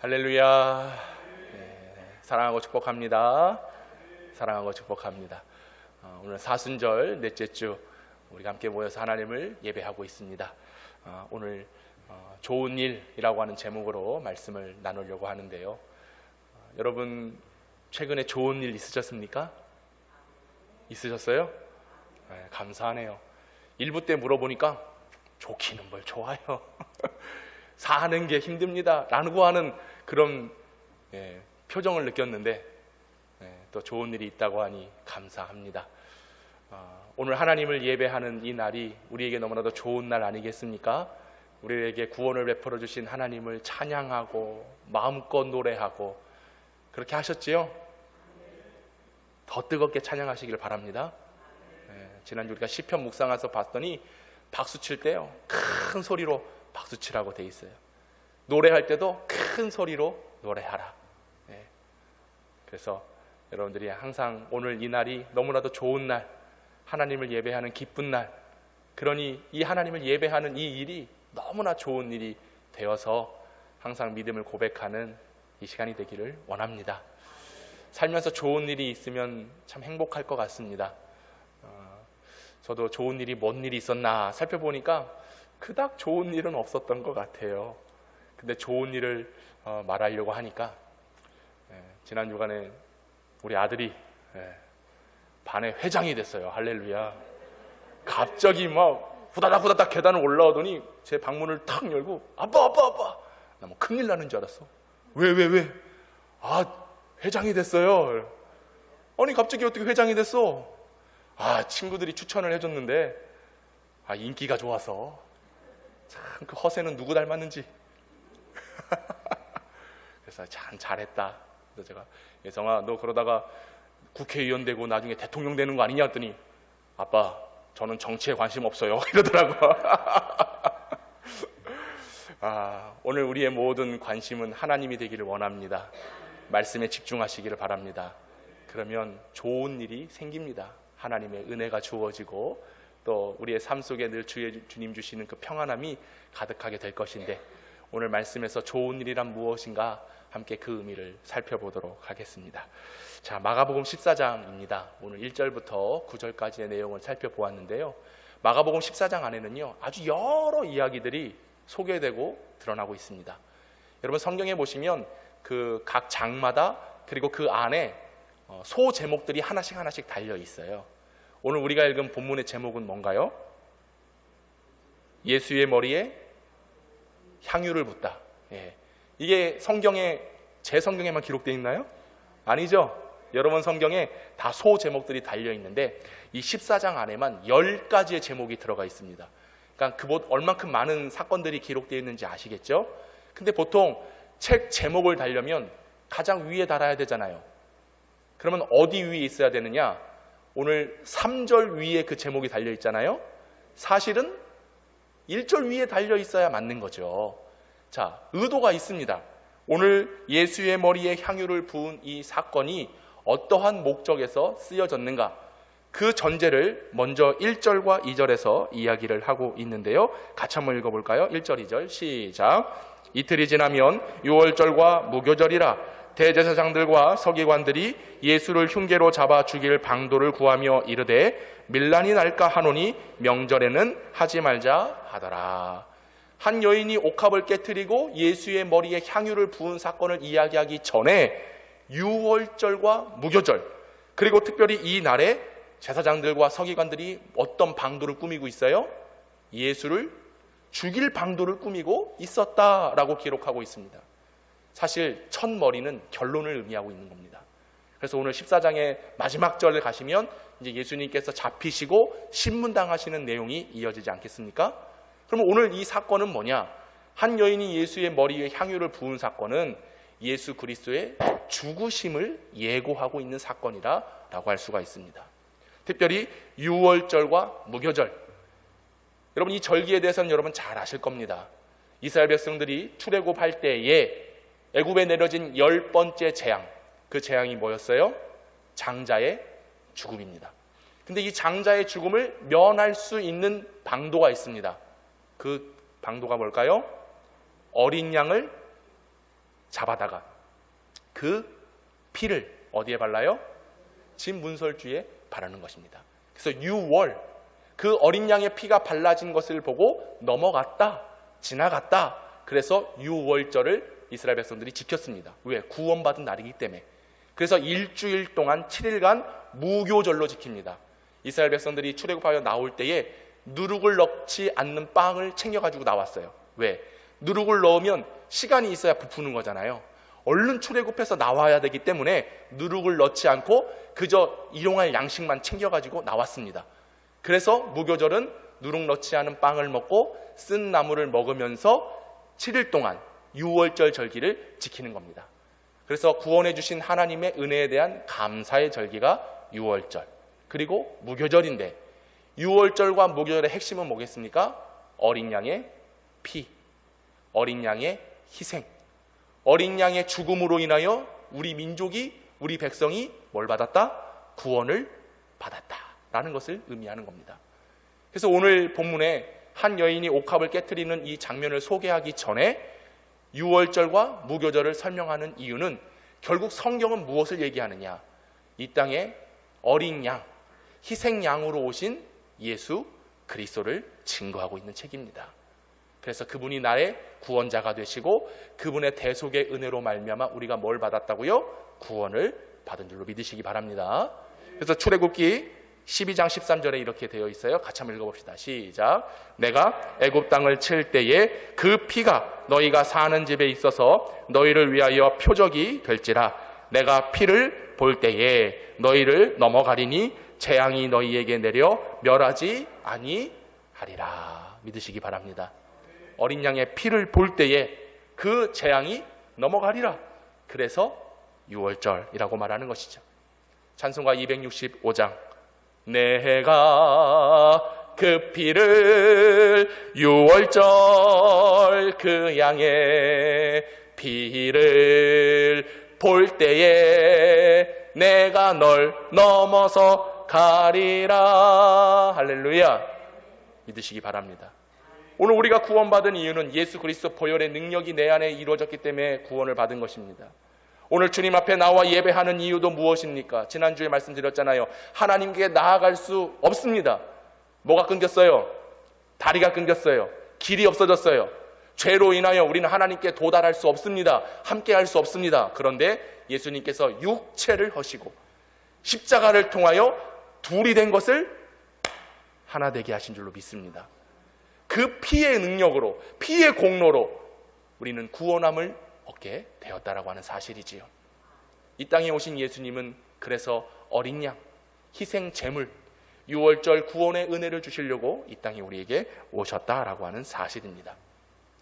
할렐루야. 사랑하고 축복합니다. 사랑하고 축복합니다. 오늘 사순절 넷째 주 우리가 함께 모여서 하나님을 예배하고 있습니다. 오늘 좋은 일이라고 하는 제목으로 말씀을 나누려고 하는데요. 여러분 최근에 좋은 일 있으셨습니까? 있으셨어요? 감사하네요. 일부 때 물어보니까 좋기는 뭘 좋아요. 사는 게 힘듭니다 라고 하는 그런 표정을 느꼈는데 또 좋은 일이 있다고 하니 감사합니다. 오늘 하나님을 예배하는 이 날이 우리에게 너무나도 좋은 날 아니겠습니까? 우리에게 구원을 베풀어 주신 하나님을 찬양하고 마음껏 노래하고 그렇게 하셨지요? 더 뜨겁게 찬양하시길 바랍니다. 지난주 우리가 시편 묵상해서 봤더니 박수 칠 때요 큰 소리로 박수 치라고 돼 있어요. 노래할 때도 큰 소리로 노래하라. 그래서 여러분들이 항상 오늘 이 날이 너무나도 좋은 날, 하나님을 예배하는 기쁜 날, 그러니 이 하나님을 예배하는 이 일이 너무나 좋은 일이 되어서 항상 믿음을 고백하는 이 시간이 되기를 원합니다. 살면서 좋은 일이 있으면 참 행복할 것 같습니다. 저도 좋은 일이 뭔 일이 있었나 살펴보니까 그닥 좋은 일은 없었던 것 같아요. 근데 좋은 일을 말하려고 하니까 지난 주간에 우리 아들이 반의 회장이 됐어요. 할렐루야. 갑자기 막 후다닥 계단을 올라오더니 제 방문을 탁 열고 아빠 나 뭐 큰일 나는 줄 알았어. 왜? 회장이 됐어요. 아니 갑자기 어떻게 회장이 됐어? 친구들이 추천을 해줬는데 인기가 좋아서 참 그 허세는 누구 닮았는지 그래서 참 잘했다. 그래서 제가 예성아 너 그러다가 국회의원 되고 나중에 대통령 되는 거 아니냐 했더니 아빠 저는 정치에 관심 없어요 이러더라고. 오늘 우리의 모든 관심은 하나님이 되기를 원합니다. 말씀에 집중하시기를 바랍니다. 그러면 좋은 일이 생깁니다. 하나님의 은혜가 주어지고 또 우리의 삶 속에 늘 주님 주시는 그 평안함이 가득하게 될 것인데 오늘 말씀에서 좋은 일이란 무엇인가 함께 그 의미를 살펴보도록 하겠습니다. 자, 마가복음 14장입니다. 오늘 1절부터 9절까지의 내용을 살펴보았는데요. 마가복음 14장 안에는요 아주 여러 이야기들이 소개되고 드러나고 있습니다. 여러분 성경에 보시면 그 각 장마다 그리고 그 안에 소 제목들이 하나씩 달려 있어요. 오늘 우리가 읽은 본문의 제목은 뭔가요? 예수의 머리에 향유를 붓다. 이게 제 성경에만 기록되어 있나요? 아니죠. 여러분 성경에 다 소 제목들이 달려 있는데 이 14장 안에만 10가지의 제목이 들어가 있습니다. 그러니까 얼만큼 많은 사건들이 기록되어 있는지 아시겠죠? 근데 보통 책 제목을 달려면 가장 위에 달아야 되잖아요. 그러면 어디 위에 있어야 되느냐? 오늘 3절 위에 그 제목이 달려 있잖아요. 사실은 1절 위에 달려 있어야 맞는 거죠. 자, 의도가 있습니다. 오늘 예수의 머리에 향유를 부은 이 사건이 어떠한 목적에서 쓰여졌는가? 그 전제를 먼저 1절과 2절에서 이야기를 하고 있는데요. 같이 한번 읽어볼까요? 1절, 2절 시작. 이틀이 지나면 유월절과 무교절이라 대제사장들과 서기관들이 예수를 흉계로 잡아 죽일 방도를 구하며 이르되 밀란이 날까 하노니 명절에는 하지 말자 하더라. 한 여인이 옥합을 깨트리고 예수의 머리에 향유를 부은 사건을 이야기하기 전에 유월절과 무교절 그리고 특별히 이 날에 제사장들과 서기관들이 어떤 방도를 꾸미고 있어요? 예수를 죽일 방도를 꾸미고 있었다라고 기록하고 있습니다. 사실 첫 머리는 결론을 의미하고 있는 겁니다. 그래서 오늘 14장의 마지막 절에 가시면 이제 예수님께서 잡히시고 신문당하시는 내용이 이어지지 않겠습니까? 그러면 오늘 이 사건은 뭐냐? 한 여인이 예수의 머리에 향유를 부은 사건은 예수 그리스도의 죽으심을 예고하고 있는 사건이라고 할 수가 있습니다. 특별히 유월절과 무교절, 여러분 이 절기에 대해서는 여러분 잘 아실 겁니다. 이스라엘 백성들이 출애굽할 때에 애굽에 내려진 10번째 재앙, 그 재앙이 뭐였어요? 장자의 죽음입니다. 근데 이 장자의 죽음을 면할 수 있는 방도가 있습니다. 그 방도가 뭘까요? 어린 양을 잡아다가 그 피를 어디에 발라요? 집 문설주에 바르는 것입니다. 그래서 유월, 그 어린 양의 피가 발라진 것을 보고 넘어갔다, 지나갔다. 그래서 유월절을 이스라엘 백성들이 지켰습니다. 왜? 구원받은 날이기 때문에. 그래서 일주일 동안 7일간 무교절로 지킵니다. 이스라엘 백성들이 출애굽하여 나올 때에 누룩을 넣지 않는 빵을 챙겨가지고 나왔어요. 왜? 누룩을 넣으면 시간이 있어야 부푸는 거잖아요. 얼른 출애굽해서 나와야 되기 때문에 누룩을 넣지 않고 그저 일용할 양식만 챙겨가지고 나왔습니다. 그래서 무교절은 누룩 넣지 않은 빵을 먹고 쓴 나물을 먹으면서 7일 동안 유월절 절기를 지키는 겁니다. 그래서 구원해 주신 하나님의 은혜에 대한 감사의 절기가 유월절, 그리고 무교절인데, 유월절과 무교절의 핵심은 뭐겠습니까? 어린 양의 피, 어린 양의 희생, 어린 양의 죽음으로 인하여 우리 민족이, 우리 백성이 뭘 받았다? 구원을 받았다라는 것을 의미하는 겁니다. 그래서 오늘 본문에 한 여인이 옥합을 깨트리는 이 장면을 소개하기 전에 유월절과 무교절을 설명하는 이유는 결국 성경은 무엇을 얘기하느냐? 이 땅에 어린 양, 희생양으로 오신 예수 그리스도를 증거하고 있는 책입니다. 그래서 그분이 나의 구원자가 되시고 그분의 대속의 은혜로 말미암아 우리가 뭘 받았다고요? 구원을 받은 줄로 믿으시기 바랍니다. 그래서 출애굽기 12장 13절에 이렇게 되어 있어요. 같이 한번 읽어봅시다. 시작. 내가 애굽 땅을 칠 때에 그 피가 너희가 사는 집에 있어서 너희를 위하여 표적이 될지라. 내가 피를 볼 때에 너희를 넘어가리니 재앙이 너희에게 내려 멸하지 아니하리라. 믿으시기 바랍니다. 어린 양의 피를 볼 때에 그 재앙이 넘어가리라. 그래서 유월절이라고 말하는 것이죠. 찬송가 265장. 내가 그 피를 유월절 그 양의 피를 볼 때에 내가 널 넘어서 가리라. 할렐루야. 믿으시기 바랍니다. 오늘 우리가 구원받은 이유는 예수 그리스도 보혈의 능력이 내 안에 이루어졌기 때문에 구원을 받은 것입니다. 오늘 주님 앞에 나와 예배하는 이유도 무엇입니까? 지난주에 말씀드렸잖아요. 하나님께 나아갈 수 없습니다. 뭐가 끊겼어요? 다리가 끊겼어요. 길이 없어졌어요. 죄로 인하여 우리는 하나님께 도달할 수 없습니다. 함께 할 수 없습니다. 그런데 예수님께서 육체를 허시고 십자가를 통하여 둘이 된 것을 하나 되게 하신 줄로 믿습니다. 그 피의 능력으로, 피의 공로로 우리는 구원함을 얻게 되었다라고 하는 사실이지요. 이 땅에 오신 예수님은 그래서 어린 양, 희생 제물, 유월절 구원의 은혜를 주시려고 이 땅에 우리에게 오셨다라고 하는 사실입니다.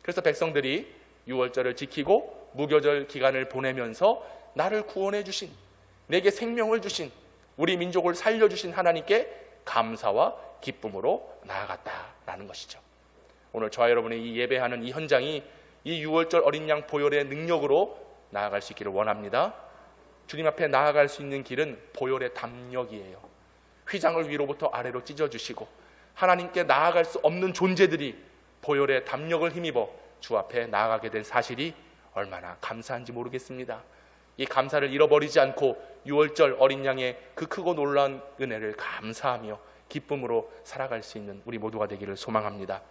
그래서 백성들이 유월절을 지키고 무교절 기간을 보내면서 나를 구원해 주신, 내게 생명을 주신, 우리 민족을 살려주신 하나님께 감사와 기쁨으로 나아갔다라는 것이죠. 오늘 저와 여러분의 이 예배하는 이 현장이 이 유월절 어린 양 보혈의 능력으로 나아갈 수 있기를 원합니다. 주님 앞에 나아갈 수 있는 길은 보혈의 담력이에요. 휘장을 위로부터 아래로 찢어주시고 하나님께 나아갈 수 없는 존재들이 보혈의 담력을 힘입어 주 앞에 나아가게 된 사실이 얼마나 감사한지 모르겠습니다. 이 감사를 잃어버리지 않고 유월절 어린 양의 그 크고 놀라운 은혜를 감사하며 기쁨으로 살아갈 수 있는 우리 모두가 되기를 소망합니다.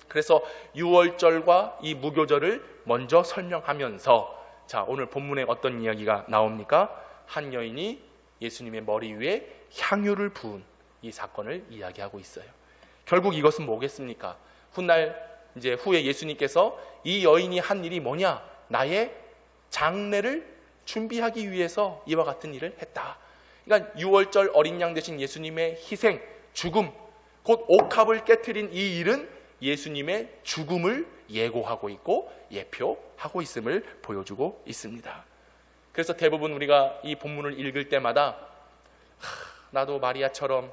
그래서 유월절과 이 무교절을 먼저 설명하면서, 자, 오늘 본문에 어떤 이야기가 나옵니까? 한 여인이 예수님의 머리 위에 향유를 부은 이 사건을 이야기하고 있어요. 결국 이것은 뭐겠습니까? 훗날 이제 후에 예수님께서 이 여인이 한 일이 뭐냐? 나의 장례를 준비하기 위해서 이와 같은 일을 했다. 그러니까 유월절 어린 양 되신 예수님의 희생, 죽음, 곧 옥합을 깨트린 이 일은 예수님의 죽음을 예고하고 있고 예표하고 있음을 보여주고 있습니다. 그래서 대부분 우리가 이 본문을 읽을 때마다 나도 마리아처럼,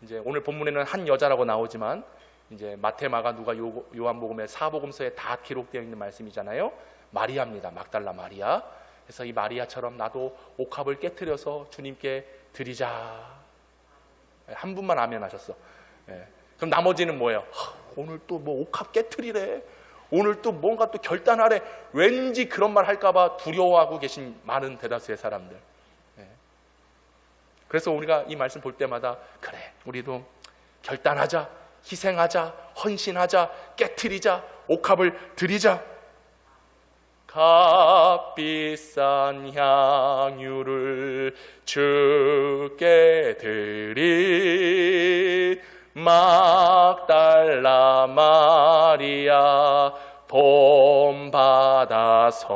이제 오늘 본문에는 한 여자라고 나오지만 이제 마태, 마가, 누가, 요한복음의 사복음서에 다 기록되어 있는 말씀이잖아요. 마리아입니다. 막달라 마리아. 그래서 이 마리아처럼 나도 옥합을 깨트려서 주님께 드리자. 한 분만 아멘 하셨어. 그럼 나머지는 뭐예요? 오늘 또 뭐 옥합 깨트리래. 오늘 또 뭔가 또 결단하래. 왠지 그런 말 할까봐 두려워하고 계신 많은 대다수의 사람들. 그래서 우리가 이 말씀 볼 때마다 그래, 우리도 결단하자, 희생하자, 헌신하자, 깨트리자, 옥합을 드리자. 값비싼 향유를 주께 드린 막달라 마리아 본받아서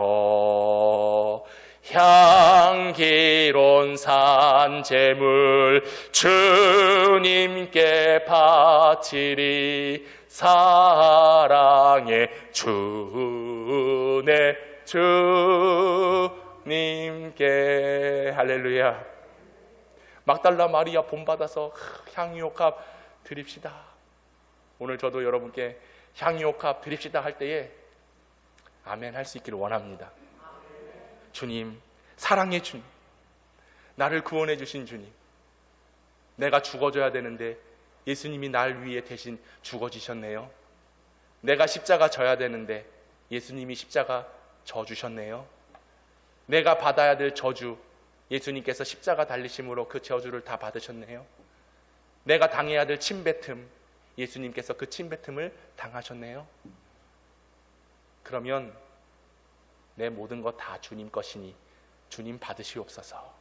향기로운 산제물 주님께 바치리. 사랑의 주네 주님께. 할렐루야. 막달라 마리아 본받아서 향유옥합 드립시다. 오늘 저도 여러분께 향유옥합 드립시다 할 때에 아멘 할 수 있기를 원합니다. 주님, 사랑의 주님, 나를 구원해 주신 주님, 내가 죽어져야 되는데 예수님이 날 위해 대신 죽어지셨네요. 내가 십자가 져야 되는데 예수님이 십자가 져주셨네요. 내가 받아야 될 저주, 예수님께서 십자가 달리심으로 그 저주를 다 받으셨네요. 내가 당해야 될 침뱉음, 예수님께서 그 침뱉음을 당하셨네요. 그러면 내 모든 것 다 주님 것이니 주님 받으시옵소서.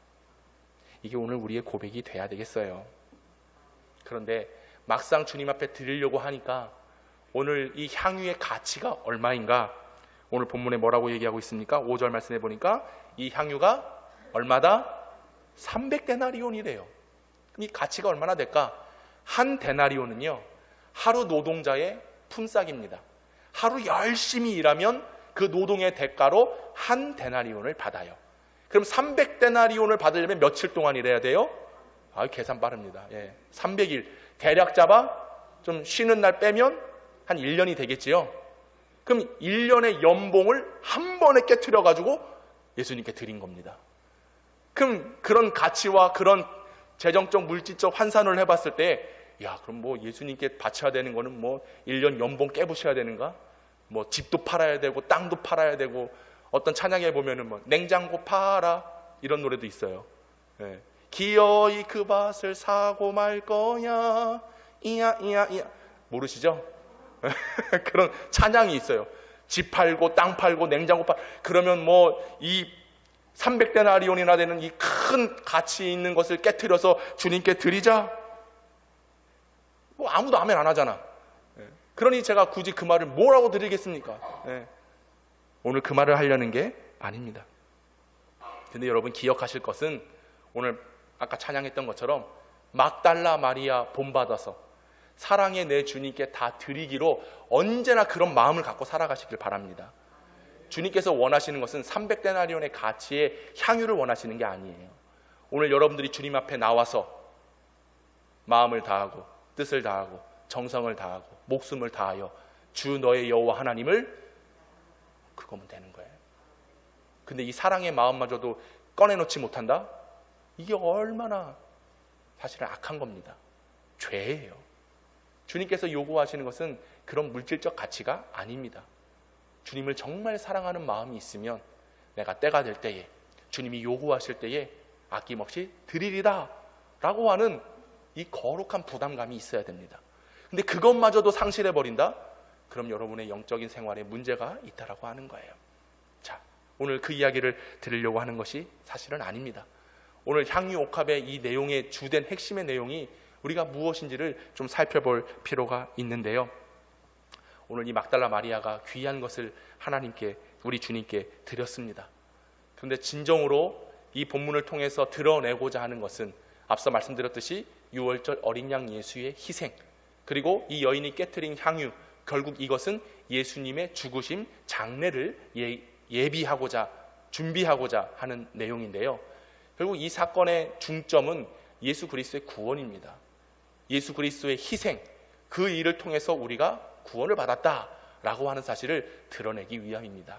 이게 오늘 우리의 고백이 돼야 되겠어요. 그런데 막상 주님 앞에 드리려고 하니까 오늘 이 향유의 가치가 얼마인가? 오늘 본문에 뭐라고 얘기하고 있습니까? 5절 말씀해 보니까 이 향유가 얼마다? 300데나리온이래요. 이 가치가 얼마나 될까? 한 데나리온은요, 하루 노동자의 품삯입니다. 하루 열심히 일하면 그 노동의 대가로 한 데나리온을 받아요. 그럼 300데나리온을 받으려면 며칠 동안 일해야 돼요? 계산 빠릅니다. 300일. 대략 잡아 좀 쉬는 날 빼면 한 1년이 되겠지요. 그럼 1년의 연봉을 한 번에 깨트려 가지고 예수님께 드린 겁니다. 그럼 그런 가치와 그런 재정적 물질적 환산을 해봤을 때, 그럼 뭐 예수님께 바쳐야 되는 거는 뭐 1년 연봉 깨부셔야 되는가? 뭐 집도 팔아야 되고 땅도 팔아야 되고, 어떤 찬양에 보면은 뭐 냉장고 팔아 이런 노래도 있어요. 기어이 그 밭을 사고 말 거야 이야 모르시죠? 그런 찬양이 있어요. 집 팔고 땅 팔고 냉장고 팔. 그러면 뭐 이 300데나리온이나 되는 이 큰 가치 있는 것을 깨트려서 주님께 드리자. 뭐 아무도 아멘 안 하잖아. 그러니 제가 굳이 그 말을 뭐라고 드리겠습니까? 오늘 그 말을 하려는 게 아닙니다. 근데 여러분 기억하실 것은, 오늘 아까 찬양했던 것처럼 막달라 마리아 본받아서 사랑의 내 주님께 다 드리기로 언제나 그런 마음을 갖고 살아가시길 바랍니다. 주님께서 원하시는 것은 300데나리온의 가치의 향유를 원하시는 게 아니에요. 오늘 여러분들이 주님 앞에 나와서 마음을 다하고 뜻을 다하고 정성을 다하고 목숨을 다하여 주 너의 여호와 하나님을, 그거면 되는 거예요. 근데 이 사랑의 마음마저도 꺼내놓지 못한다? 이게 얼마나 사실은 악한 겁니다. 죄예요. 주님께서 요구하시는 것은 그런 물질적 가치가 아닙니다. 주님을 정말 사랑하는 마음이 있으면 내가 때가 될 때에, 주님이 요구하실 때에 아낌없이 드리리다 라고 하는 이 거룩한 부담감이 있어야 됩니다. 근데 그것마저도 상실해버린다? 그럼 여러분의 영적인 생활에 문제가 있다라고 하는 거예요. 자, 오늘 그 이야기를 드리려고 하는 것이 사실은 아닙니다. 오늘 향유 옥합의 이 내용의 주된 핵심의 내용이 우리가 무엇인지를 좀 살펴볼 필요가 있는데요. 오늘 이 막달라 마리아가 귀한 것을 하나님께, 우리 주님께 드렸습니다. 그런데 진정으로 이 본문을 통해서 드러내고자 하는 것은 앞서 말씀드렸듯이 유월절 어린 양 예수의 희생, 그리고 이 여인이 깨트린 향유, 결국 이것은 예수님의 죽으심 장례를 예비하고자, 준비하고자 하는 내용인데요. 결국 이 사건의 중점은 예수 그리스도의 구원입니다. 예수 그리스도의 희생, 그 일을 통해서 우리가 구원을 받았다라고 하는 사실을 드러내기 위함입니다.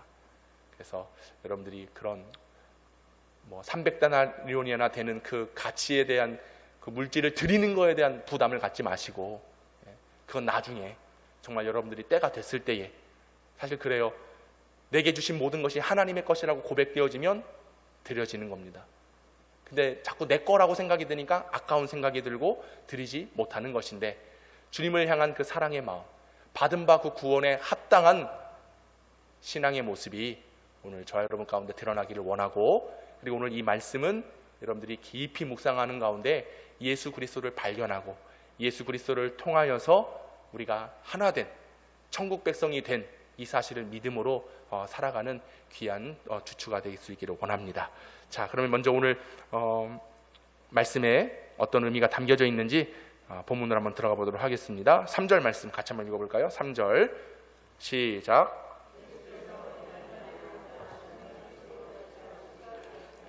그래서 여러분들이 그런 300데나리온이나 되는 그 가치에 대한 그 물질을 드리는 거에 대한 부담을 갖지 마시고, 그건 나중에 정말 여러분들이 때가 됐을 때에 사실 그래요. 내게 주신 모든 것이 하나님의 것이라고 고백되어지면 드려지는 겁니다. 근데 자꾸 내 거라고 생각이 드니까 아까운 생각이 들고 드리지 못하는 것인데, 주님을 향한 그 사랑의 마음, 받은 바 그 구원에 합당한 신앙의 모습이 오늘 저와 여러분 가운데 드러나기를 원하고, 그리고 오늘 이 말씀은 여러분들이 깊이 묵상하는 가운데 예수 그리스도를 발견하고 예수 그리스도를 통하여서 우리가 하나 된 천국 백성이 된 이 사실을 믿음으로 살아가는 귀한 주추가 될 수 있기를 원합니다. 자, 그러면 먼저 오늘 말씀에 어떤 의미가 담겨져 있는지 본문으로 한번 들어가 보도록 하겠습니다. 3절 말씀 같이 한번 읽어볼까요? 3절 시작.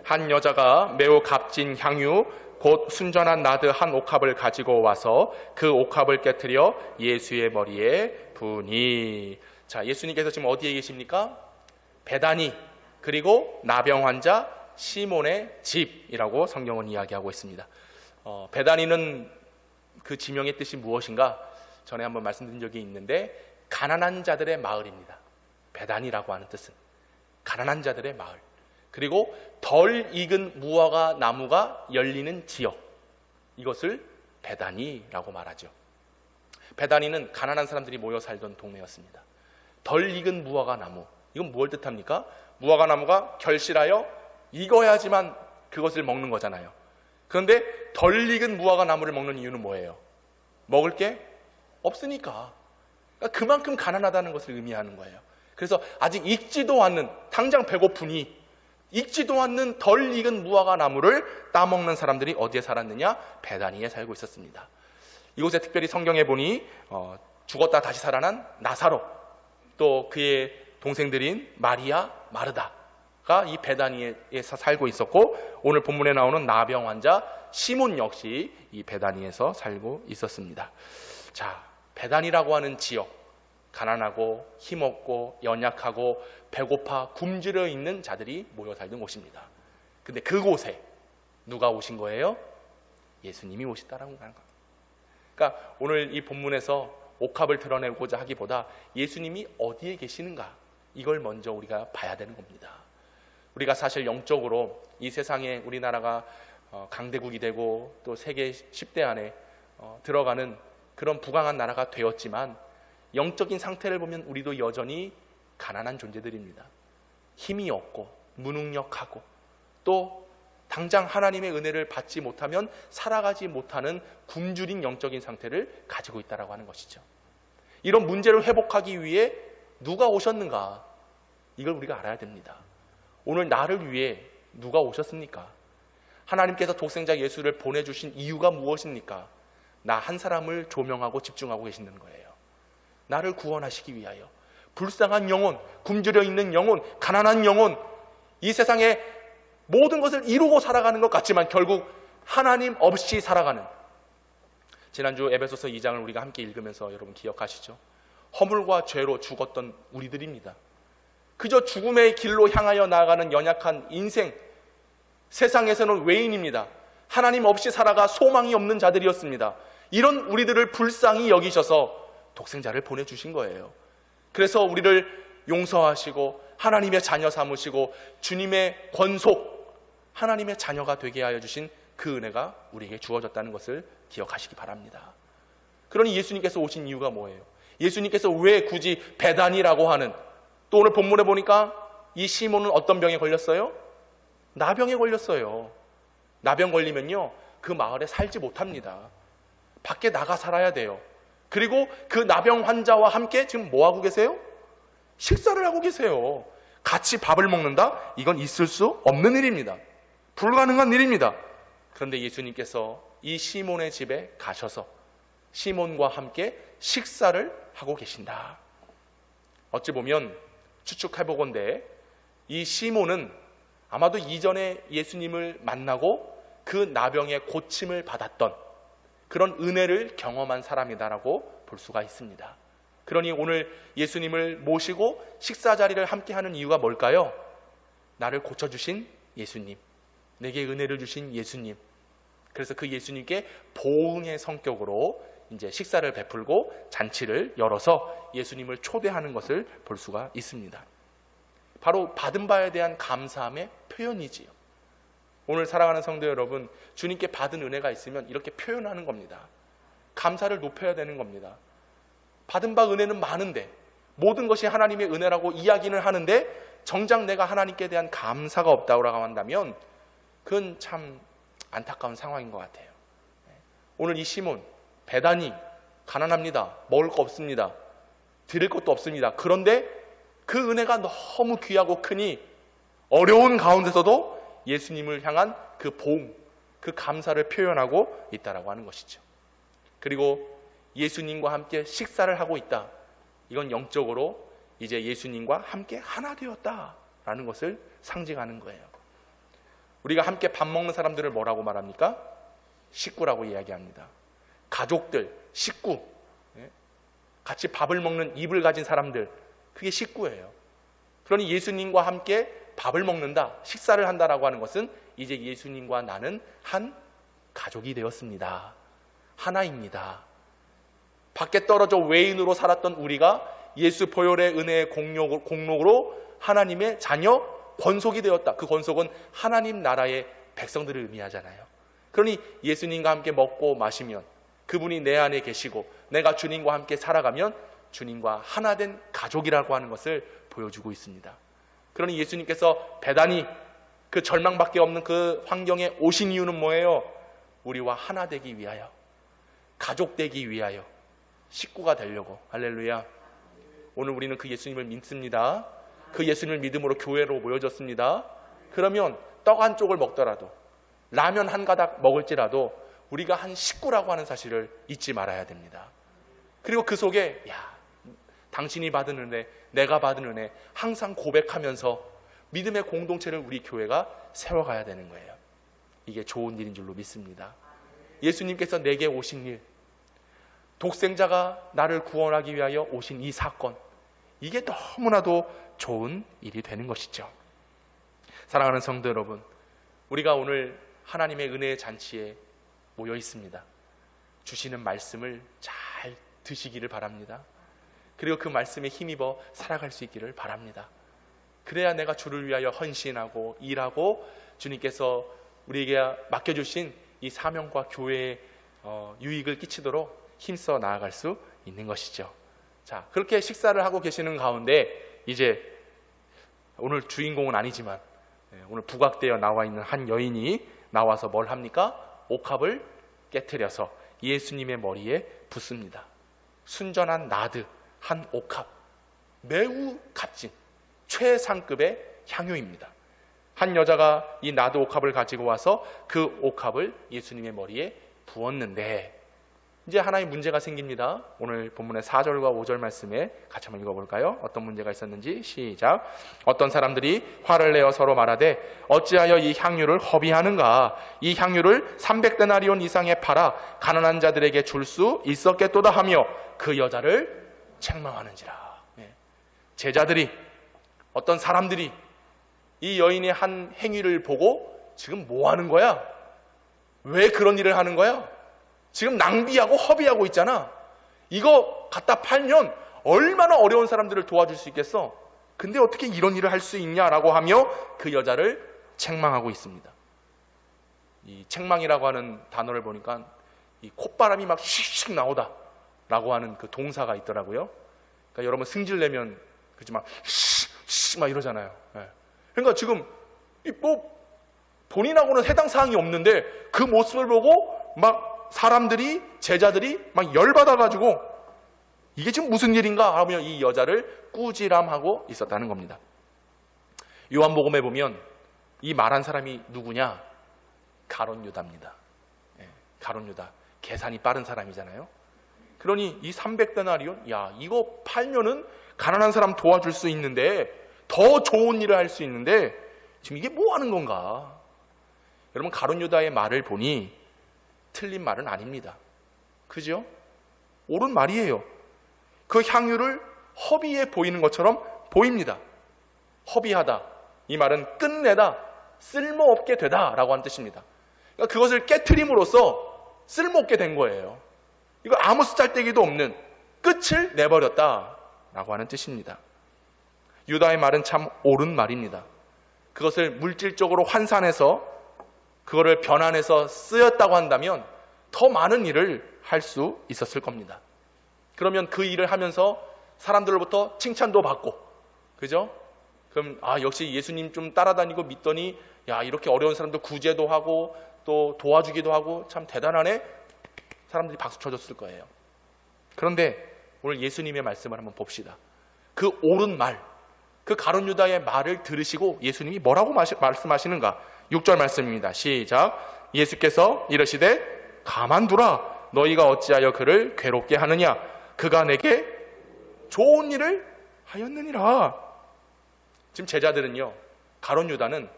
한 여자가 매우 값진 향유 곧 순전한 나드 한 옥합을 가지고 와서 그 옥합을 깨뜨려 예수의 머리에 부으니. 자, 예수님께서 지금 어디에 계십니까? 베다니, 그리고 나병 환자 시몬의 집이라고 성경은 이야기하고 있습니다. 베다니는 그 지명의 뜻이 무엇인가? 전에 한번 말씀드린 적이 있는데 가난한 자들의 마을입니다. 베다니라고 하는 뜻은 가난한 자들의 마을, 그리고 덜 익은 무화과 나무가 열리는 지역, 이것을 베다니라고 말하죠. 베다니는 가난한 사람들이 모여 살던 동네였습니다. 덜 익은 무화과 나무, 이건 뭘 뜻합니까? 무화과 나무가 결실하여 익어야지만 그것을 먹는 거잖아요. 그런데 덜 익은 무화과 나무를 먹는 이유는 뭐예요? 먹을 게 없으니까. 그러니까 그만큼 가난하다는 것을 의미하는 거예요. 그래서 아직 익지도 않는, 당장 배고프니 익지도 않는 덜 익은 무화과 나무를 따먹는 사람들이 어디에 살았느냐? 베다니에 살고 있었습니다. 이곳에 특별히 성경에 보니 죽었다 다시 살아난 나사로, 또 그의 동생들인 마리아, 마르다가 이 베다니에서 살고 있었고, 오늘 본문에 나오는 나병 환자 시몬 역시 이 베다니에서 살고 있었습니다. 자, 베다니라고 하는 지역, 가난하고 힘없고 연약하고 배고파 굶주려 있는 자들이 모여 살던 곳입니다. 근데 그곳에 누가 오신 거예요? 예수님이 오셨다라고 하는 겁니다. 그러니까 오늘 이 본문에서 옥합을 드러내고자 하기보다 예수님이 어디에 계시는가, 이걸 먼저 우리가 봐야 되는 겁니다. 우리가 사실 영적으로 이 세상에 우리나라가 강대국이 되고 또 세계 10대 안에 들어가는 그런 부강한 나라가 되었지만, 영적인 상태를 보면 우리도 여전히 가난한 존재들입니다. 힘이 없고 무능력하고 또 당장 하나님의 은혜를 받지 못하면 살아가지 못하는 굶주린 영적인 상태를 가지고 있다고 하는 것이죠. 이런 문제를 회복하기 위해 누가 오셨는가, 이걸 우리가 알아야 됩니다. 오늘 나를 위해 누가 오셨습니까? 하나님께서 독생자 예수를 보내주신 이유가 무엇입니까? 나 한 사람을 조명하고 집중하고 계시는 거예요. 나를 구원하시기 위하여. 불쌍한 영혼, 굶주려 있는 영혼, 가난한 영혼, 이 세상에 모든 것을 이루고 살아가는 것 같지만 결국 하나님 없이 살아가는, 지난주 에베소서 2장을 우리가 함께 읽으면서 여러분 기억하시죠? 허물과 죄로 죽었던 우리들입니다. 그저 죽음의 길로 향하여 나아가는 연약한 인생, 세상에서는 외인입니다. 하나님 없이 살아가 소망이 없는 자들이었습니다. 이런 우리들을 불쌍히 여기셔서 독생자를 보내주신 거예요. 그래서 우리를 용서하시고 하나님의 자녀 삼으시고 주님의 권속, 하나님의 자녀가 되게 하여 주신 그 은혜가 우리에게 주어졌다는 것을 기억하시기 바랍니다. 그러니 예수님께서 오신 이유가 뭐예요? 예수님께서 왜 굳이 베다니라고 하는, 또 오늘 본문에 보니까 이 시몬은 어떤 병에 걸렸어요? 나병에 걸렸어요. 나병 걸리면요, 그 마을에 살지 못합니다. 밖에 나가 살아야 돼요. 그리고 그 나병 환자와 함께 지금 뭐 하고 계세요? 식사를 하고 계세요. 같이 밥을 먹는다? 이건 있을 수 없는 일입니다. 불가능한 일입니다. 그런데 예수님께서 이 시몬의 집에 가셔서 시몬과 함께 식사를 하고 계신다. 어찌 보면 추측해보건대 이 시몬은 아마도 이전에 예수님을 만나고 그 나병의 고침을 받았던 그런 은혜를 경험한 사람이다라고 볼 수가 있습니다. 그러니 오늘 예수님을 모시고 식사 자리를 함께 하는 이유가 뭘까요? 나를 고쳐주신 예수님, 내게 은혜를 주신 예수님, 그래서 그 예수님께 보응의 성격으로 이제 식사를 베풀고 잔치를 열어서 예수님을 초대하는 것을 볼 수가 있습니다. 바로 받은 바에 대한 감사함의 표현이지요. 오늘 사랑하는 성도 여러분, 주님께 받은 은혜가 있으면 이렇게 표현하는 겁니다. 감사를 높여야 되는 겁니다. 받은 바 은혜는 많은데, 모든 것이 하나님의 은혜라고 이야기는 하는데 정작 내가 하나님께 대한 감사가 없다고 한다면 그건 참 안타까운 상황인 것 같아요. 오늘 이 시몬, 배단이 가난합니다. 먹을 거 없습니다. 드릴 것도 없습니다. 그런데 그 은혜가 너무 귀하고 크니 어려운 가운데서도 예수님을 향한 그 보응, 그 감사를 표현하고 있다라고 하는 것이죠. 그리고 예수님과 함께 식사를 하고 있다. 이건 영적으로 이제 예수님과 함께 하나 되었다라는 것을 상징하는 거예요. 우리가 함께 밥 먹는 사람들을 뭐라고 말합니까? 식구라고 이야기합니다. 가족들, 식구, 같이 밥을 먹는 입을 가진 사람들, 그게 식구예요. 그러니 예수님과 함께 밥을 먹는다, 식사를 한다라고 하는 것은 이제 예수님과 나는 한 가족이 되었습니다. 하나입니다. 밖에 떨어져 외인으로 살았던 우리가 예수 보혈의 은혜의 공로로 하나님의 자녀, 권속이 되었다. 그 권속은 하나님 나라의 백성들을 의미하잖아요. 그러니 예수님과 함께 먹고 마시면 그분이 내 안에 계시고 내가 주님과 함께 살아가면 주님과 하나 된 가족이라고 하는 것을 보여주고 있습니다. 그러니 예수님께서 배단이 그 절망밖에 없는 그 환경에 오신 이유는 뭐예요? 우리와 하나 되기 위하여, 가족 되기 위하여, 식구가 되려고. 할렐루야. 오늘 우리는 그 예수님을 믿습니다. 그 예수님을 믿음으로 교회로 모여졌습니다. 그러면 떡 한 쪽을 먹더라도, 라면 한 가닥 먹을지라도 우리가 한 식구라고 하는 사실을 잊지 말아야 됩니다. 그리고 그 속에 당신이 받은 은혜, 내가 받은 은혜 항상 고백하면서 믿음의 공동체를 우리 교회가 세워가야 되는 거예요. 이게 좋은 일인 줄로 믿습니다. 예수님께서 내게 오신 일, 독생자가 나를 구원하기 위하여 오신 이 사건, 이게 너무나도 좋은 일이 되는 것이죠. 사랑하는 성도 여러분, 우리가 오늘 하나님의 은혜의 잔치에 모여 있습니다. 주시는 말씀을 잘 드시기를 바랍니다. 그리고 그 말씀에 힘입어 살아갈 수 있기를 바랍니다. 그래야 내가 주를 위하여 헌신하고 일하고 주님께서 우리에게 맡겨주신 이 사명과 교회에 유익을 끼치도록 힘써 나아갈 수 있는 것이죠. 자, 그렇게 식사를 하고 계시는 가운데 이제 오늘 주인공은 아니지만 오늘 부각되어 나와 있는 한 여인이 나와서 뭘 합니까? 옥합을 깨트려서 예수님의 머리에 붓습니다. 순전한 나드 한 옥합, 매우 값진 최상급의 향유입니다. 한 여자가 이 나드 옥합을 가지고 와서 그 옥합을 예수님의 머리에 부었는데 이제 하나의 문제가 생깁니다. 오늘 본문의 4절과 5절 말씀에 같이 한번 읽어볼까요? 어떤 문제가 있었는지 시작. 어떤 사람들이 화를 내어 서로 말하되 어찌하여 이 향유를 허비하는가? 이 향유를 300데나리온 이상에 팔아 가난한 자들에게 줄 수 있었겠도다 하며 그 여자를 책망하는지라. 제자들이, 어떤 사람들이 이 여인의 한 행위를 보고 지금 뭐 하는 거야? 왜 그런 일을 하는 거야? 지금 낭비하고 허비하고 있잖아. 이거 갖다 팔면 얼마나 어려운 사람들을 도와줄 수 있겠어? 근데 어떻게 이런 일을 할 수 있냐라고 하며 그 여자를 책망하고 있습니다. 이 책망이라고 하는 단어를 보니까 이 콧바람이 막 슉슉 나오다 라고 하는 그 동사가 있더라고요. 그러니까 여러분 승질내면 그치 막 씩 막 이러잖아요. 그러니까 지금 뭐 본인하고는 해당 사항이 없는데 그 모습을 보고 막 사람들이, 제자들이 막 열받아가지고 이게 지금 무슨 일인가 하며 이 여자를 꾸지람하고 있었다는 겁니다. 요한복음에 보면 이 말한 사람이 누구냐? 가룟 유다입니다. 가룟 유다, 계산이 빠른 사람이잖아요. 그러니 이 300데나리온, 야 이거 팔면은 가난한 사람 도와줄 수 있는데, 더 좋은 일을 할 수 있는데 지금 이게 뭐 하는 건가? 여러분, 가룟 유다의 말을 보니 틀린 말은 아닙니다. 그죠? 옳은 말이에요. 그 향유를 허비해 보이는 것처럼 보입니다. 허비하다, 이 말은 끝내다, 쓸모없게 되다 라고 하는 뜻입니다. 그러니까 그것을 깨트림으로써 쓸모없게 된 거예요. 이거 아무 쓰잘데기도 없는 끝을 내버렸다라고 하는 뜻입니다. 유다의 말은 참 옳은 말입니다. 그것을 물질적으로 환산해서 그거를 변환해서 쓰였다고 한다면 더 많은 일을 할 수 있었을 겁니다. 그러면 그 일을 하면서 사람들로부터 칭찬도 받고, 그죠? 그럼 역시 예수님 좀 따라다니고 믿더니 이렇게 어려운 사람들 구제도 하고 또 도와주기도 하고 참 대단하네. 사람들이 박수 쳐줬을 거예요. 그런데 오늘 예수님의 말씀을 한번 봅시다. 그 옳은 말, 그 가룟 유다의 말을 들으시고 예수님이 뭐라고 말씀하시는가? 6절 말씀입니다. 시작. 예수께서 이르시되 가만두라. 너희가 어찌하여 그를 괴롭게 하느냐? 그가 내게 좋은 일을 하였느니라. 지금 제자들은요, 가룟 유다는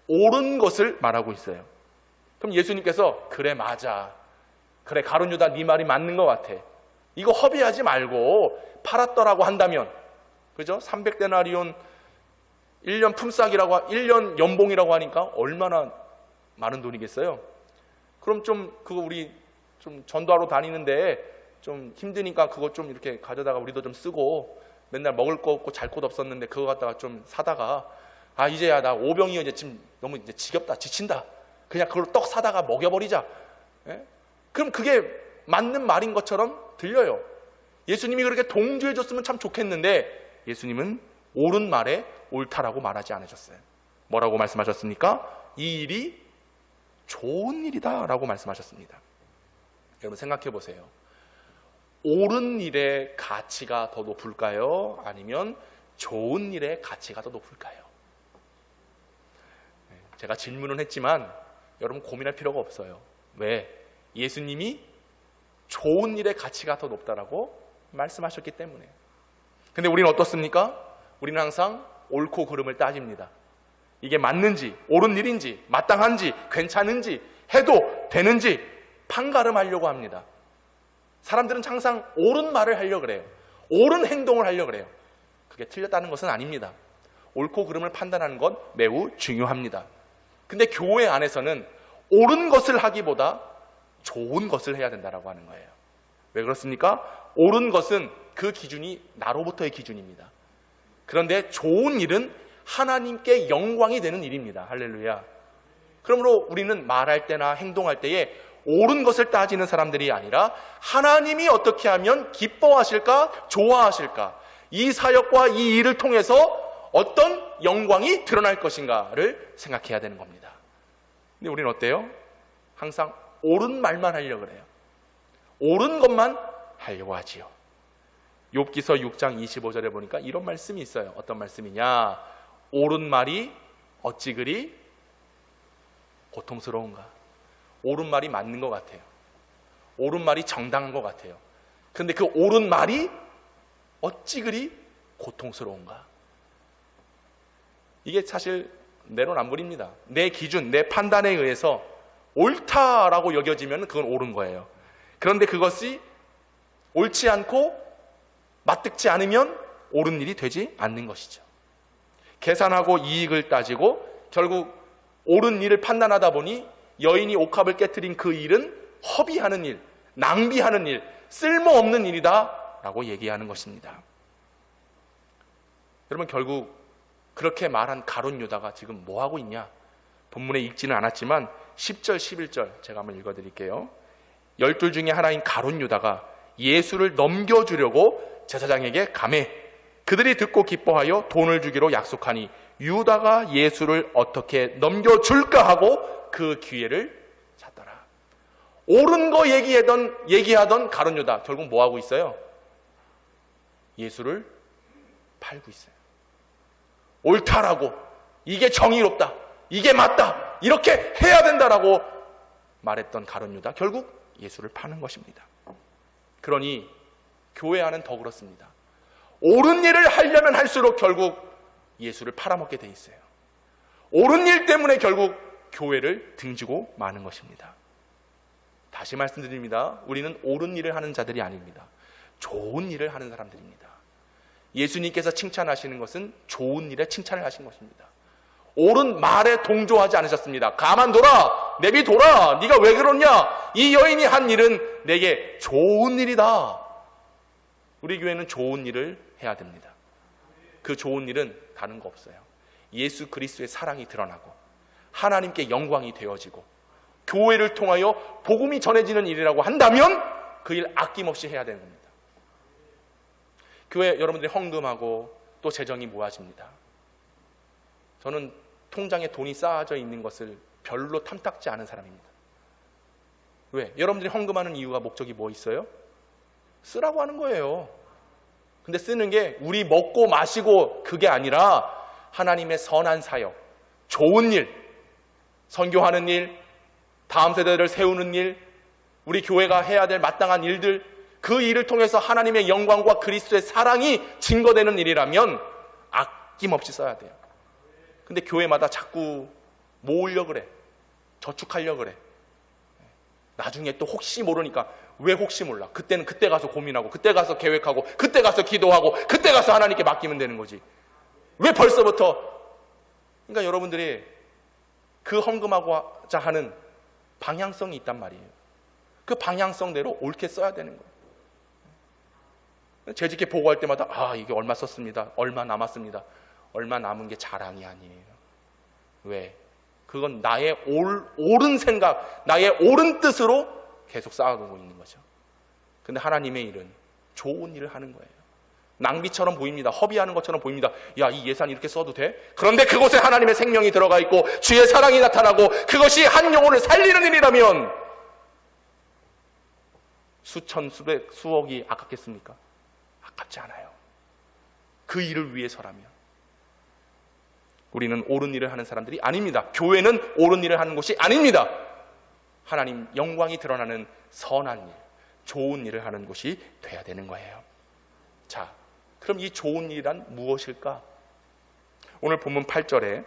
옳은 것을 말하고 있어요. 그럼 예수님께서 그래 맞아. 그래 가룟 유다 네 말이 맞는 것 같아. 이거 허비하지 말고 팔았더라고 한다면, 그죠? 300데나리온 1년 품삯이라고 1년 연봉이라고 하니까 얼마나 많은 돈이겠어요? 그럼 좀 그거 우리 좀 전도하러 다니는데 좀 힘드니까 그거 좀 이렇게 가져다가 우리도 좀 쓰고, 맨날 먹을 거 없고 잘 곳 없었는데 그거 갖다가 좀 사다가 이제야 나 오병이어 이제 지금 너무 이제 지겹다 지친다, 그냥 그걸로 떡 사다가 먹여버리자. 예? 그럼 그게 맞는 말인 것처럼 들려요. 예수님이 그렇게 동조해 줬으면 참 좋겠는데 예수님은 옳은 말에 옳다라고 말하지 않으셨어요. 뭐라고 말씀하셨습니까? 이 일이 좋은 일이다 라고 말씀하셨습니다. 여러분 생각해 보세요. 옳은 일의 가치가 더 높을까요? 아니면 좋은 일의 가치가 더 높을까요? 제가 질문은 했지만 여러분 고민할 필요가 없어요. 왜? 예수님이 좋은 일의 가치가 더 높다라고 말씀하셨기 때문에. 근데 우리는 어떻습니까? 우리는 항상 옳고 그름을 따집니다. 이게 맞는지, 옳은 일인지, 마땅한지, 괜찮은지, 해도 되는지 판가름하려고 합니다. 사람들은 항상 옳은 말을 하려고 그래요. 옳은 행동을 하려고 그래요. 그게 틀렸다는 것은 아닙니다. 옳고 그름을 판단하는 건 매우 중요합니다. 근데 교회 안에서는 옳은 것을 하기보다 좋은 것을 해야 된다고 하는 거예요. 왜 그렇습니까? 옳은 것은 그 기준이 나로부터의 기준입니다. 그런데 좋은 일은 하나님께 영광이 되는 일입니다. 할렐루야. 그러므로 우리는 말할 때나 행동할 때에 옳은 것을 따지는 사람들이 아니라 하나님이 어떻게 하면 기뻐하실까, 좋아하실까, 이 사역과 이 일을 통해서 어떤 영광이 드러날 것인가를 생각해야 되는 겁니다. 근데 우리는 어때요? 항상 옳은 말만 하려고 그래요. 옳은 것만 하려고 하지요. 욥기서 6장 25절에 보니까 이런 말씀이 있어요. 어떤 말씀이냐? 옳은 말이 어찌 그리 고통스러운가? 옳은 말이 맞는 것 같아요. 옳은 말이 정당한 것 같아요. 그런데 그 옳은 말이 어찌 그리 고통스러운가? 이게 사실 내로남불입니다. 내 기준, 내 판단에 의해서 옳다라고 여겨지면 그건 옳은 거예요. 그런데 그것이 옳지 않고 맞듣지 않으면 옳은 일이 되지 않는 것이죠. 계산하고 이익을 따지고 결국 옳은 일을 판단하다 보니 여인이 옥합을 깨트린 그 일은 허비하는 일, 낭비하는 일, 쓸모없는 일이다 라고 얘기하는 것입니다. 여러분 결국 그렇게 말한 가룟 유다가 지금 뭐 하고 있냐? 본문에 읽지는 않았지만 10절, 11절 제가 한번 읽어드릴게요. 12 중에 하나인 가룟 유다가 예수를 넘겨주려고 제사장에게 가매 그들이 듣고 기뻐하여 돈을 주기로 약속하니 유다가 예수를 어떻게 넘겨줄까 하고 그 기회를 찾더라. 옳은 거 얘기하던 가룟 유다 결국 뭐 하고 있어요? 예수를 팔고 있어요. 옳다라고, 이게 정의롭다, 이게 맞다, 이렇게 해야 된다라고 말했던 가룟 유다 결국 예수를 파는 것입니다. 그러니 교회 안은 더 그렇습니다. 옳은 일을 하려면 할수록 결국 예수를 팔아먹게 돼 있어요. 옳은 일 때문에 결국 교회를 등지고 마는 것입니다. 다시 말씀드립니다. 우리는 옳은 일을 하는 자들이 아닙니다. 좋은 일을 하는 사람들입니다. 예수님께서 칭찬하시는 것은 좋은 일에 칭찬을 하신 것입니다. 옳은 말에 동조하지 않으셨습니다. 가만둬라! 내비둬라. 네가 왜 그러냐? 이 여인이 한 일은 내게 좋은 일이다. 우리 교회는 좋은 일을 해야 됩니다. 그 좋은 일은 다른 거 없어요. 예수 그리스도의 사랑이 드러나고 하나님께 영광이 되어지고 교회를 통하여 복음이 전해지는 일이라고 한다면 그 일 아낌없이 해야 되는 겁니다. 교회 여러분들이 헌금하고 또 재정이 모아집니다. 저는 통장에 돈이 쌓아져 있는 것을 별로 탐탁지 않은 사람입니다. 왜? 여러분들이 헌금하는 이유가 목적이 뭐 있어요? 쓰라고 하는 거예요. 근데 쓰는 게 우리 먹고 마시고 그게 아니라 하나님의 선한 사역, 좋은 일, 선교하는 일, 다음 세대를 세우는 일, 우리 교회가 해야 될 마땅한 일들, 그 일을 통해서 하나님의 영광과 그리스도의 사랑이 증거되는 일이라면 아낌없이 써야 돼요. 근데 교회마다 자꾸 모으려고 그래. 저축하려고 그래. 나중에 또 혹시 모르니까. 왜 혹시 몰라? 그때는 그때 가서 고민하고, 그때 가서 계획하고, 그때 가서 기도하고, 그때 가서 하나님께 맡기면 되는 거지. 왜 벌써부터? 그러니까 여러분들이 그 헌금하고자 하는 방향성이 있단 말이에요. 그 방향성대로 옳게 써야 되는 거예요. 재직회 보고할 때마다 이게 얼마 썼습니다. 얼마 남았습니다. 얼마 남은 게 자랑이 아니에요. 왜? 그건 나의 옳은 생각, 나의 옳은 뜻으로 계속 쌓아가고 있는 거죠. 근데 하나님의 일은 좋은 일을 하는 거예요. 낭비처럼 보입니다. 허비하는 것처럼 보입니다. 야, 이 예산 이렇게 써도 돼? 그런데 그곳에 하나님의 생명이 들어가 있고 주의 사랑이 나타나고 그것이 한 영혼을 살리는 일이라면 수천, 수백, 수억이 아깝겠습니까? 아깝지 않아요. 그 일을 위해서라면. 우리는 옳은 일을 하는 사람들이 아닙니다. 교회는 옳은 일을 하는 곳이 아닙니다. 하나님 영광이 드러나는 선한 일, 좋은 일을 하는 곳이 돼야 되는 거예요. 자, 그럼 이 좋은 일이란 무엇일까? 오늘 본문 8절에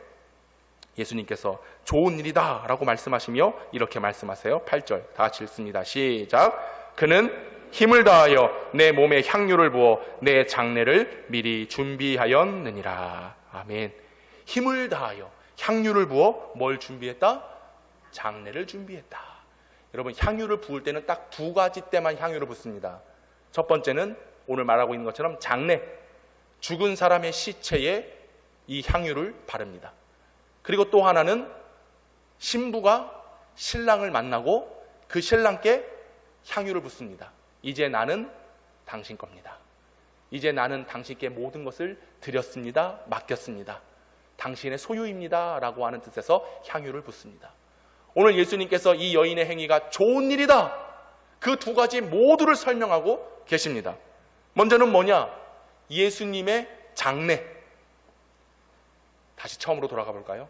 예수님께서 좋은 일이다 라고 말씀하시며 이렇게 말씀하세요. 8절 다 같이 읽습니다. 시작. 그는 힘을 다하여 내 몸에 향유를 부어 내 장례를 미리 준비하였느니라. 아멘. 힘을 다하여 향유를 부어 뭘 준비했다? 장례를 준비했다. 여러분, 향유를 부을 때는 딱 두 가지 때만 향유를 붓습니다. 첫 번째는 오늘 말하고 있는 것처럼 장례, 죽은 사람의 시체에 이 향유를 바릅니다. 그리고 또 하나는 신부가 신랑을 만나고 그 신랑께 향유를 붓습니다. 이제 나는 당신 겁니다. 이제 나는 당신께 모든 것을 드렸습니다. 맡겼습니다. 당신의 소유입니다 라고 하는 뜻에서 향유를 붓습니다. 오늘 예수님께서 이 여인의 행위가 좋은 일이다, 그 두 가지 모두를 설명하고 계십니다. 먼저는 뭐냐? 예수님의 장례. 다시 처음으로 돌아가 볼까요?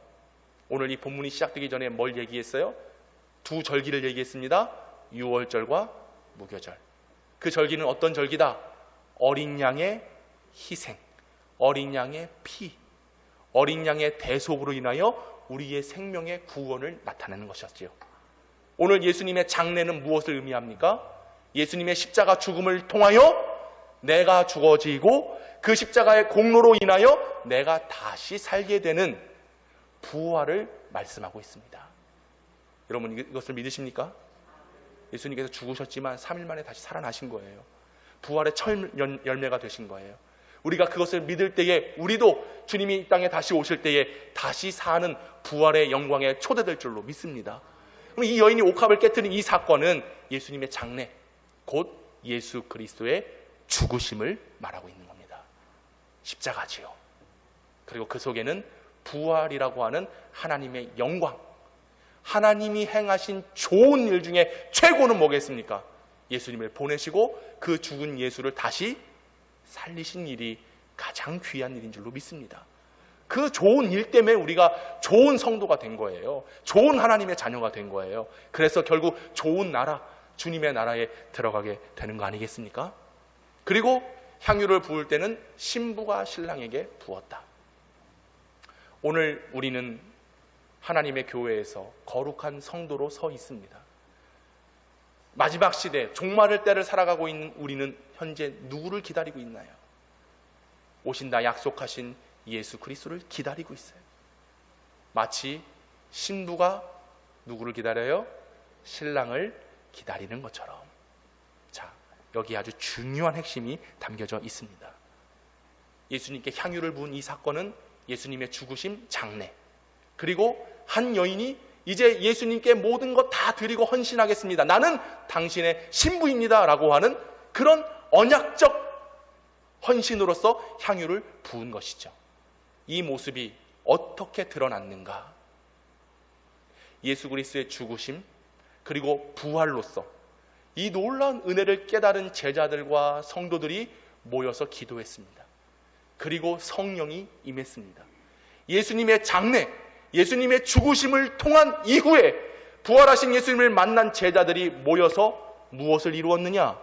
오늘 이 본문이 시작되기 전에 뭘 얘기했어요? 두 절기를 얘기했습니다. 유월절과 무교절. 그 절기는 어떤 절기다? 어린 양의 희생, 어린 양의 피, 어린 양의 대속으로 인하여 우리의 생명의 구원을 나타내는 것이었지요. 오늘 예수님의 장례는 무엇을 의미합니까? 예수님의 십자가 죽음을 통하여 내가 죽어지고 그 십자가의 공로로 인하여 내가 다시 살게 되는 부활을 말씀하고 있습니다. 여러분, 이것을 믿으십니까? 예수님께서 죽으셨지만 3일 만에 다시 살아나신 거예요. 부활의 첫 열매가 되신 거예요. 우리가 그것을 믿을 때에 우리도 주님이 이 땅에 다시 오실 때에 다시 사는 부활의 영광에 초대될 줄로 믿습니다. 그럼 이 여인이 옥합을 깨트린 이 사건은 예수님의 장례, 곧 예수 그리스도의 죽으심을 말하고 있는 겁니다. 십자가지요. 그리고 그 속에는 부활이라고 하는 하나님의 영광, 하나님이 행하신 좋은 일 중에 최고는 뭐겠습니까? 예수님을 보내시고 그 죽은 예수를 다시 살리신 일이 가장 귀한 일인 줄로 믿습니다. 그 좋은 일 때문에 우리가 좋은 성도가 된 거예요. 좋은 하나님의 자녀가 된 거예요. 그래서 결국 좋은 나라, 주님의 나라에 들어가게 되는 거 아니겠습니까? 그리고 향유를 부을 때는 신부가 신랑에게 부었다. 오늘 우리는 하나님의 교회에서 거룩한 성도로 서 있습니다. 마지막 시대, 종말의 때를 살아가고 있는 우리는 현재 누구를 기다리고 있나요? 오신다 약속하신 예수 그리스도를 기다리고 있어요. 마치 신부가 누구를 기다려요? 신랑을 기다리는 것처럼. 자, 여기 아주 중요한 핵심이 담겨져 있습니다. 예수님께 향유를 부은 이 사건은 예수님의 죽으심, 장례, 그리고 한 여인이 이제 예수님께 모든 것 다 드리고 헌신하겠습니다, 나는 당신의 신부입니다 라고 하는 그런 언약적 헌신으로서 향유를 부은 것이죠. 이 모습이 어떻게 드러났는가? 예수 그리스도의 죽으심 그리고 부활로서 이 놀라운 은혜를 깨달은 제자들과 성도들이 모여서 기도했습니다. 그리고 성령이 임했습니다. 예수님의 장례, 예수님의 죽으심을 통한 이후에 부활하신 예수님을 만난 제자들이 모여서 무엇을 이루었느냐?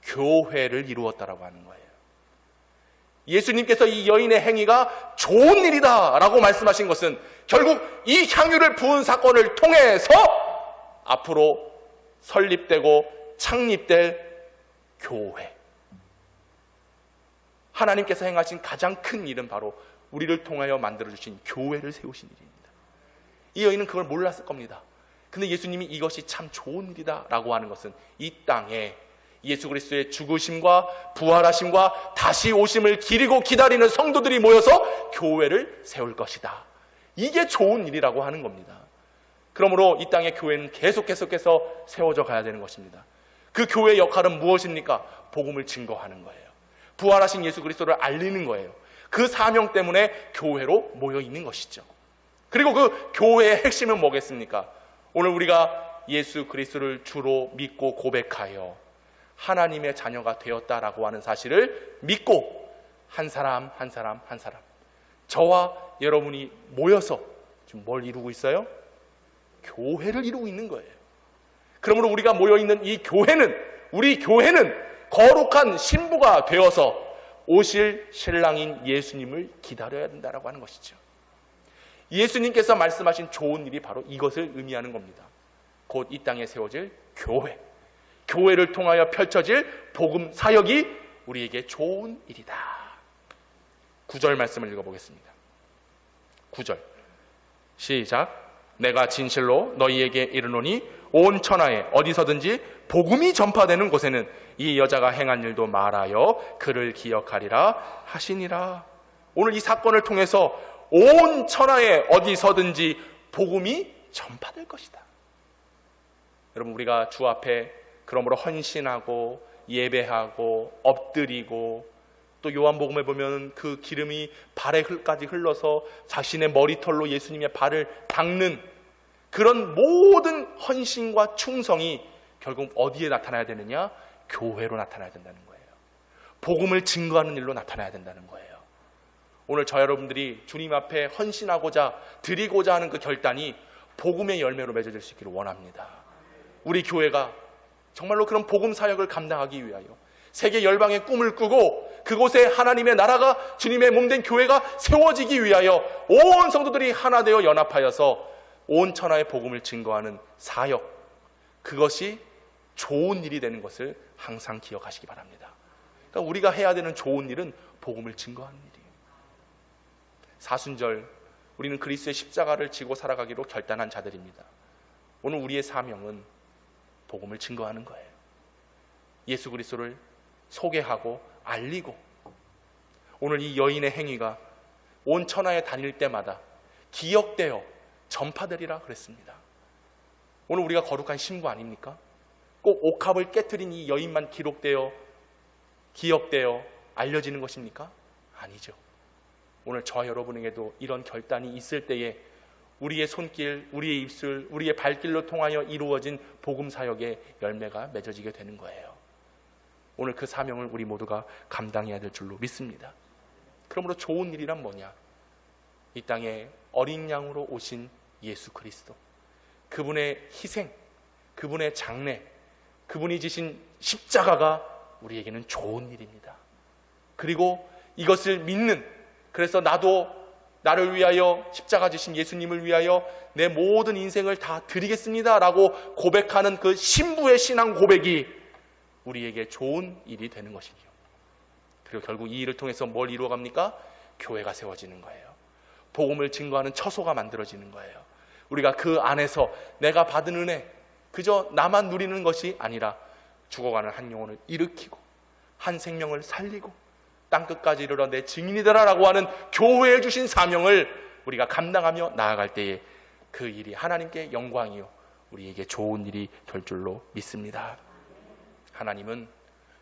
교회를 이루었다라고 하는 거예요. 예수님께서 이 여인의 행위가 좋은 일이다 라고 말씀하신 것은 결국 이 향유를 부은 사건을 통해서 앞으로 설립되고 창립될 교회, 하나님께서 행하신 가장 큰 일은 바로 우리를 통하여 만들어주신 교회를 세우신 일입니다. 이 여인은 그걸 몰랐을 겁니다. 근데 예수님이 이것이 참 좋은 일이다 라고 하는 것은 이 땅에 예수 그리스도의 죽으심과 부활하심과 다시 오심을 기리고 기다리는 성도들이 모여서 교회를 세울 것이다. 이게 좋은 일이라고 하는 겁니다. 그러므로 이 땅의 교회는 계속해서 세워져 가야 되는 것입니다. 그 교회의 역할은 무엇입니까? 복음을 증거하는 거예요. 부활하신 예수 그리스도를 알리는 거예요. 그 사명 때문에 교회로 모여 있는 것이죠. 그리고 그 교회의 핵심은 뭐겠습니까? 오늘 우리가 예수 그리스도를 주로 믿고 고백하여 하나님의 자녀가 되었다라고 하는 사실을 믿고 한 사람 한 사람 한 사람, 저와 여러분이 모여서 지금 뭘 이루고 있어요? 교회를 이루고 있는 거예요. 그러므로 우리가 모여있는 이 교회는, 우리 교회는 거룩한 신부가 되어서 오실 신랑인 예수님을 기다려야 된다라고 하는 것이죠. 예수님께서 말씀하신 좋은 일이 바로 이것을 의미하는 겁니다. 곧 이 땅에 세워질 교회, 교회를 통하여 펼쳐질 복음 사역이 우리에게 좋은 일이다. 9절 말씀을 읽어보겠습니다. 9절 시작. 내가 진실로 너희에게 이르노니 온 천하에 어디서든지 복음이 전파되는 곳에는 이 여자가 행한 일도 말하여 그를 기억하리라 하시니라. 오늘 이 사건을 통해서 온 천하에 어디서든지 복음이 전파될 것이다. 여러분, 우리가 주 앞에 그러므로 헌신하고 예배하고 엎드리고 또 요한복음에 보면 그 기름이 발에 흘까지 흘러서 자신의 머리털로 예수님의 발을 닦는 그런 모든 헌신과 충성이 결국 어디에 나타나야 되느냐? 교회로 나타나야 된다는 거예요. 복음을 증거하는 일로 나타나야 된다는 거예요. 오늘 저 여러분들이 주님 앞에 헌신하고자 드리고자 하는 그 결단이 복음의 열매로 맺어질 수 있기를 원합니다. 우리 교회가 정말로 그런 복음 사역을 감당하기 위하여 세계 열방의 꿈을 꾸고 그곳에 하나님의 나라가, 주님의 몸된 교회가 세워지기 위하여 온 성도들이 하나 되어 연합하여서 온 천하의 복음을 증거하는 사역, 그것이 좋은 일이 되는 것을 항상 기억하시기 바랍니다. 그러니까 우리가 해야 되는 좋은 일은 복음을 증거하는 일이에요. 사순절, 우리는 그리스도의 십자가를 지고 살아가기로 결단한 자들입니다. 오늘 우리의 사명은 복음을 증거하는 거예요. 예수 그리스도를 소개하고 알리고, 오늘 이 여인의 행위가 온 천하에 다닐 때마다 기억되어 전파되리라 그랬습니다. 오늘 우리가 거룩한 신부 아닙니까? 꼭 옥합을 깨트린 이 여인만 기록되어 기억되어 알려지는 것입니까? 아니죠. 오늘 저와 여러분에게도 이런 결단이 있을 때에 우리의 손길, 우리의 입술, 우리의 발길로 통하여 이루어진 복음 사역의 열매가 맺어지게 되는 거예요. 오늘 그 사명을 우리 모두가 감당해야 될 줄로 믿습니다. 그러므로 좋은 일이란 뭐냐? 이 땅에 어린 양으로 오신 예수 그리스도, 그분의 희생, 그분의 장례, 그분이 지신 십자가가 우리에게는 좋은 일입니다. 그리고 이것을 믿는, 그래서 나를 위하여 십자가 지신 예수님을 위하여 내 모든 인생을 다 드리겠습니다 라고 고백하는 그 신부의 신앙 고백이 우리에게 좋은 일이 되는 것이죠. 그리고 결국 이 일을 통해서 뭘 이루어갑니까? 교회가 세워지는 거예요. 복음을 증거하는 처소가 만들어지는 거예요. 우리가 그 안에서 내가 받은 은혜 그저 나만 누리는 것이 아니라 죽어가는 한 영혼을 일으키고 한 생명을 살리고 땅끝까지 이르러 내 증인이 되라라고 하는 교회에 주신 사명을 우리가 감당하며 나아갈 때에 그 일이 하나님께 영광이요 우리에게 좋은 일이 될 줄로 믿습니다. 하나님은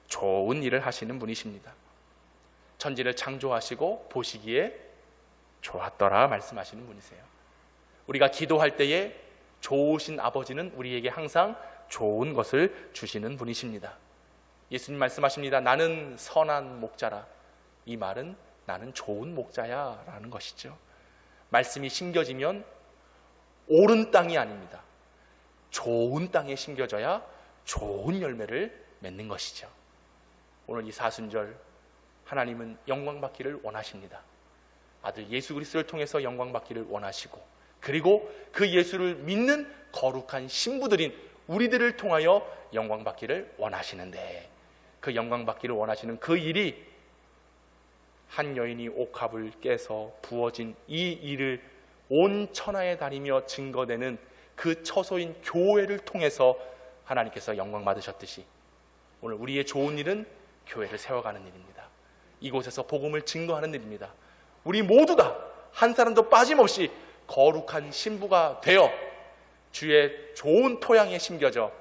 좋은 일을 하시는 분이십니다. 천지를 창조하시고 보시기에 좋았더라 말씀하시는 분이세요. 우리가 기도할 때에 좋으신 아버지는 우리에게 항상 좋은 것을 주시는 분이십니다. 예수님 말씀하십니다. 나는 선한 목자라. 이 말은 나는 좋은 목자야 라는 것이죠. 말씀이 심겨지면 옳은 땅이 아닙니다. 좋은 땅에 심겨져야 좋은 열매를 맺는 것이죠. 오늘 이 사순절 하나님은 영광받기를 원하십니다. 아들 예수 그리스도를 통해서 영광받기를 원하시고 그리고 그 예수를 믿는 거룩한 신부들인 우리들을 통하여 영광받기를 원하시는데 그 영광받기를 원하시는 그 일이 한 여인이 옥합을 깨서 부어진 이 일을 온 천하에 다니며 증거되는 그 처소인 교회를 통해서 하나님께서 영광 받으셨듯이 오늘 우리의 좋은 일은 교회를 세워가는 일입니다. 이곳에서 복음을 증거하는 일입니다. 우리 모두 다 한 사람도 빠짐없이 거룩한 신부가 되어 주의 좋은 토양에 심겨져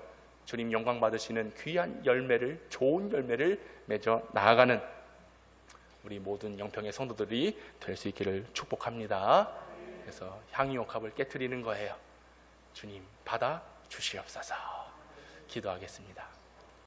주님 영광 받으시는 귀한 열매를 좋은 열매를 맺어 나아가는 우리 모든 영평의 성도들이 될 수 있기를 축복합니다. 그래서 향유옥합을 깨트리는 거예요. 주님 받아 주시옵소서. 기도하겠습니다.